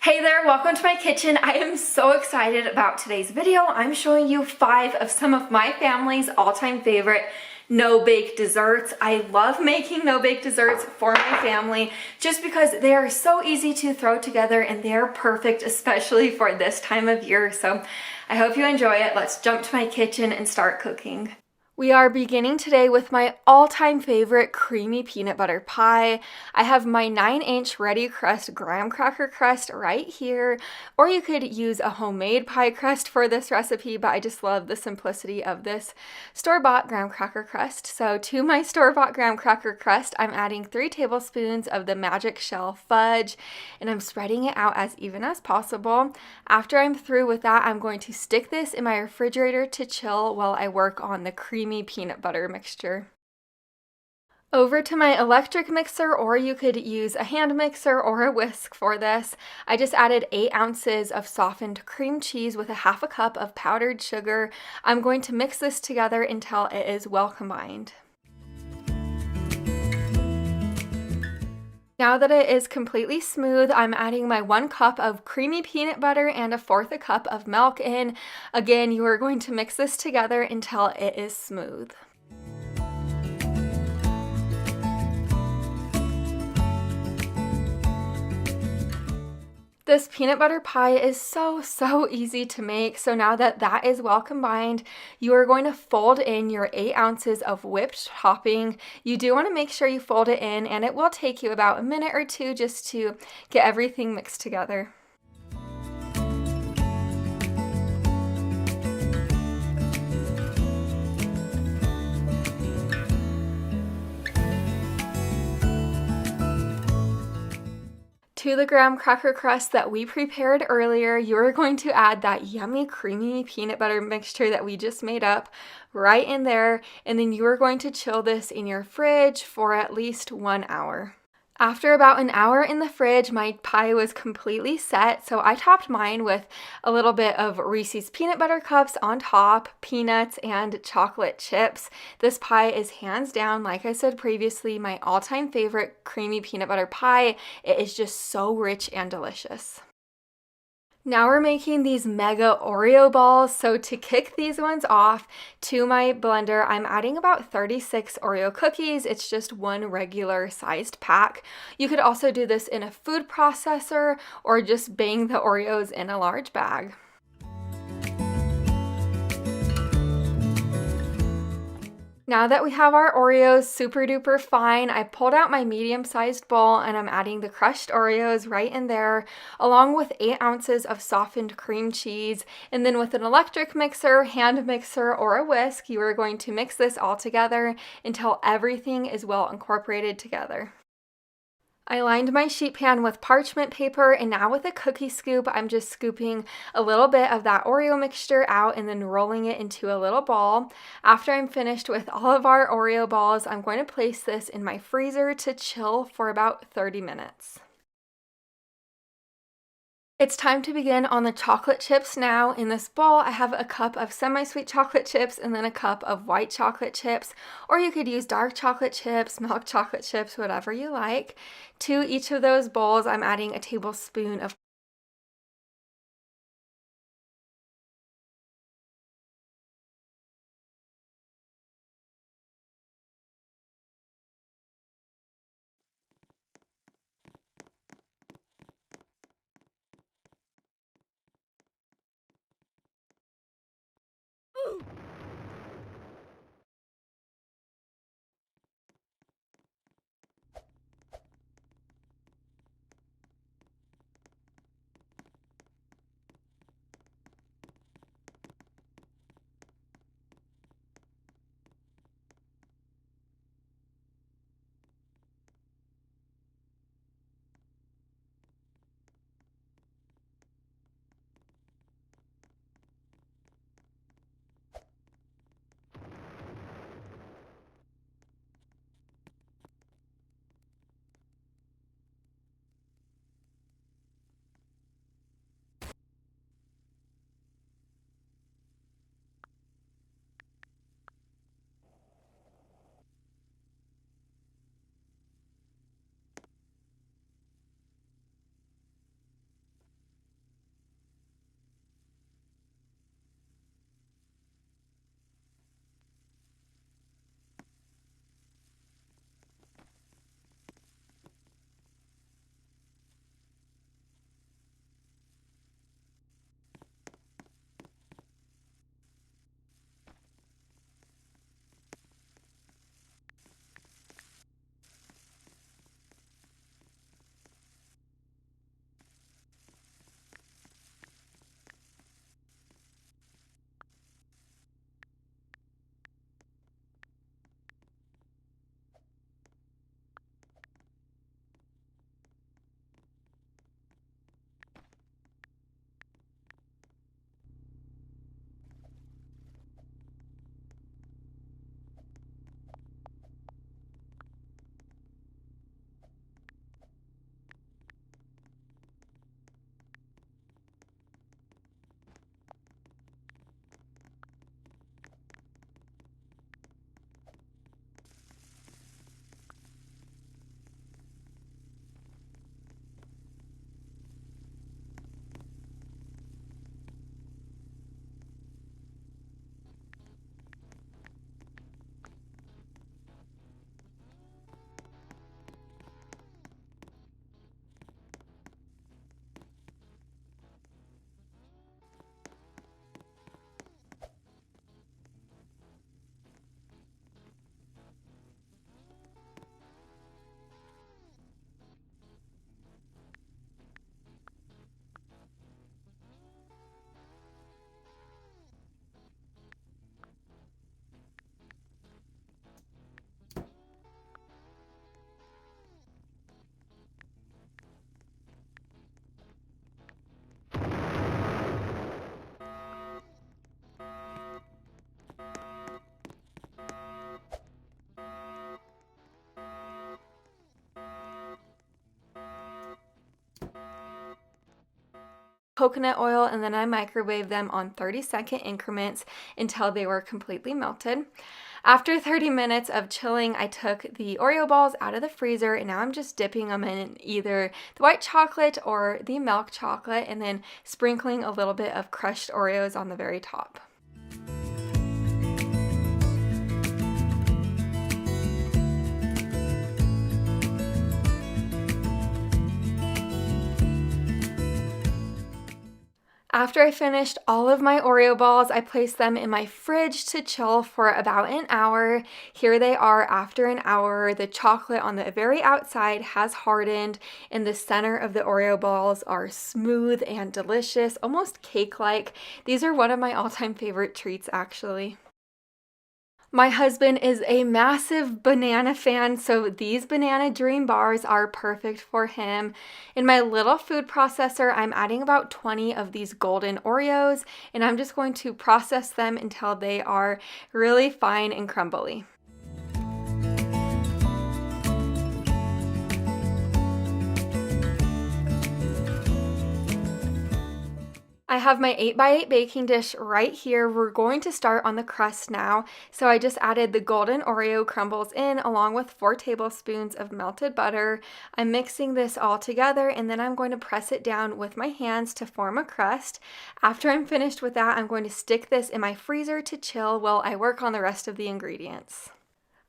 Hey there, welcome to my kitchen. I am so excited about today's video. I'm showing you 5 of some of my family's all-time favorite no-bake desserts. I love making no-bake desserts for my family just because they are so easy to throw together and they are perfect, especially for this time of year. So I hope you enjoy it. Let's jump to my kitchen and start cooking. We are beginning today with my all-time favorite creamy peanut butter pie. I have my 9-inch ready crust graham cracker crust right here, or you could use a homemade pie crust for this recipe, but I just love the simplicity of this store-bought graham cracker crust. So to my store-bought graham cracker crust, I'm adding 3 tablespoons of the magic shell fudge, and I'm spreading it out as even as possible. After I'm through with that, I'm going to stick this in my refrigerator to chill while I work on the creamy peanut butter mixture. Over to my electric mixer, or you could use a hand mixer or a whisk for this. I just added 8 ounces of softened cream cheese with a half a cup of powdered sugar. I'm going to mix this together until it is well combined. Now that it is completely smooth, I'm adding my 1 cup of creamy peanut butter and 1/4 a cup of milk in. Again, you are going to mix this together until it is smooth. This peanut butter pie is so easy to make. So now that that is well combined, you are going to fold in your 8 ounces of whipped topping. You do want to make sure you fold it in, and it will take you about a minute or two just to get everything mixed together. To the graham cracker crust that we prepared earlier, you're going to add that yummy creamy peanut butter mixture that we just made up right in there, and then you are going to chill this in your fridge for at least 1 hour. After about an hour in the fridge, my pie was completely set, so I topped mine with a little bit of Reese's peanut butter cups on top, peanuts, and chocolate chips. This pie is hands down, like I said previously, my all-time favorite creamy peanut butter pie. It is just so rich and delicious. Now we're making these mega Oreo balls. So to kick these ones off, to my blender, I'm adding about 36 Oreo cookies. It's just 1 regular sized pack. You could also do this in a food processor or just bang the Oreos in a large bag. Now that we have our Oreos super duper fine, I pulled out my medium-sized bowl and I'm adding the crushed Oreos right in there, along with 8 ounces of softened cream cheese. And then with an electric mixer, hand mixer, or a whisk, you are going to mix this all together until everything is well incorporated together. I lined my sheet pan with parchment paper, and now with a cookie scoop, I'm just scooping a little bit of that Oreo mixture out and then rolling it into a little ball. After I'm finished with all of our Oreo balls, I'm going to place this in my freezer to chill for about 30 minutes. It's time to begin on the chocolate chips now. In this bowl, I have a cup of semi-sweet chocolate chips and then a cup of white chocolate chips, or you could use dark chocolate chips, milk chocolate chips, whatever you like. To each of those bowls, I'm adding a tablespoon of coconut oil, and then I microwaved them on 30-second increments until they were completely melted. After 30 minutes of chilling, I took the Oreo balls out of the freezer, and now I'm just dipping them in either the white chocolate or the milk chocolate, and then sprinkling a little bit of crushed Oreos on the very top. After I finished all of my Oreo balls, I placed them in my fridge to chill for about an hour. Here they are after an hour. The chocolate on the very outside has hardened, and the center of the Oreo balls are smooth and delicious, almost cake-like. These are one of my all-time favorite treats, actually. My husband is a massive banana fan, so these banana dream bars are perfect for him. In my little food processor, I'm adding about 20 of these golden Oreos, and I'm just going to process them until they are really fine and crumbly. I have my 8x8 baking dish right here. We're going to start on the crust now. So I just added the golden Oreo crumbles in along with 4 tablespoons of melted butter. I'm mixing this all together, and then I'm going to press it down with my hands to form a crust. After I'm finished with that, I'm going to stick this in my freezer to chill while I work on the rest of the ingredients.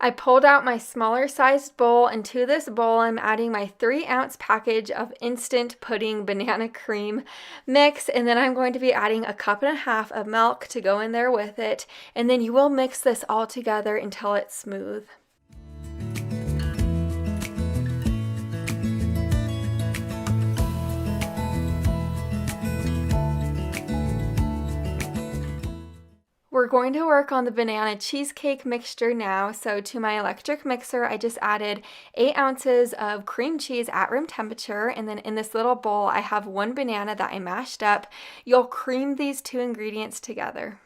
I pulled out my smaller sized bowl, and to this bowl I'm adding my 3-ounce package of instant pudding banana cream mix, and then I'm going to be adding a 1.5 cups of milk to go in there with it, and then you will mix this all together until it's smooth. We're going to work on the banana cheesecake mixture now. So to my electric mixer, I just added 8 ounces of cream cheese at room temperature. And then in this little bowl, I have 1 banana that I mashed up. You'll cream these 2 ingredients together.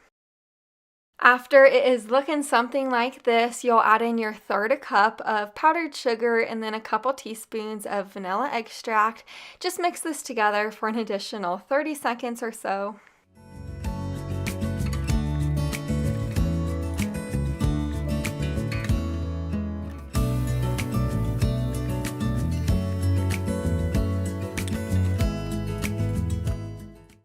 After it is looking something like this, you'll add in your 1/3 cup of powdered sugar and then a couple teaspoons of vanilla extract. Just mix this together for an additional 30 seconds or so.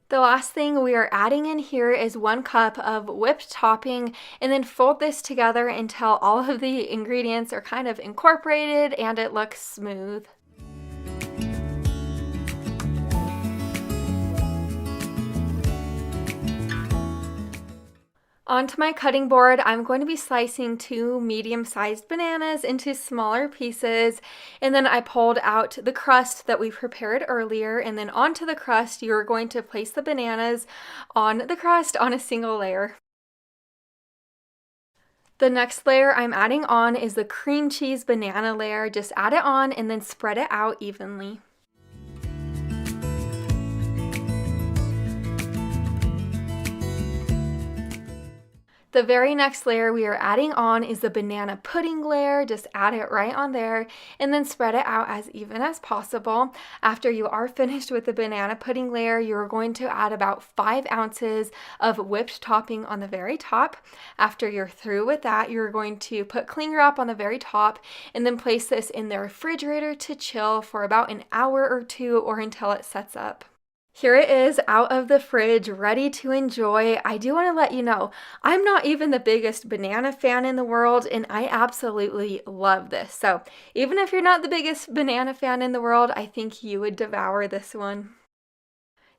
The last thing we are adding in here is 1 cup of whipped topping, and then fold this together until all of the ingredients are kind of incorporated and it looks smooth. Onto my cutting board, I'm going to be slicing 2 medium-sized bananas into smaller pieces, and then I pulled out the crust that we prepared earlier, and then onto the crust, you're going to place the bananas on the crust on a single layer. The next layer I'm adding on is the cream cheese banana layer. Just add it on and then spread it out evenly. The very next layer we are adding on is the banana pudding layer. Just add it right on there and then spread it out as even as possible. After you are finished with the banana pudding layer, you're going to add about 5 ounces of whipped topping on the very top. After you're through with that, you're going to put cling wrap on the very top and then place this in the refrigerator to chill for about an hour or 2 or until it sets up. Here it is out of the fridge, ready to enjoy. I do want to let you know, I'm not even the biggest banana fan in the world, and I absolutely love this. So even if you're not the biggest banana fan in the world, I think you would devour this one.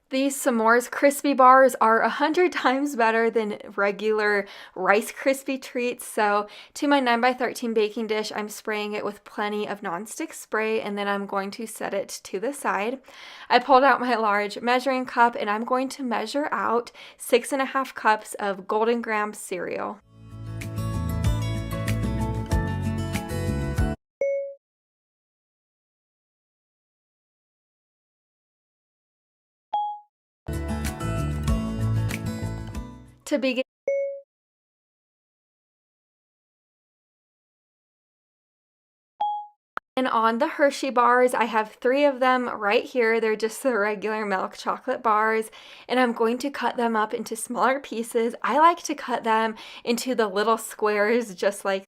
These s'mores crispy bars are 100 times better than regular Rice Krispie treats. So to my 9x13 baking dish, I'm spraying it with plenty of nonstick spray, and then I'm going to set it to the side. I pulled out my large measuring cup, and I'm going to measure out 6.5 cups of Golden Graham cereal. To begin And on the Hershey bars, I have 3 of them right here. They're just the regular milk chocolate bars, and I'm going to cut them up into smaller pieces. I like to cut them into the little squares just like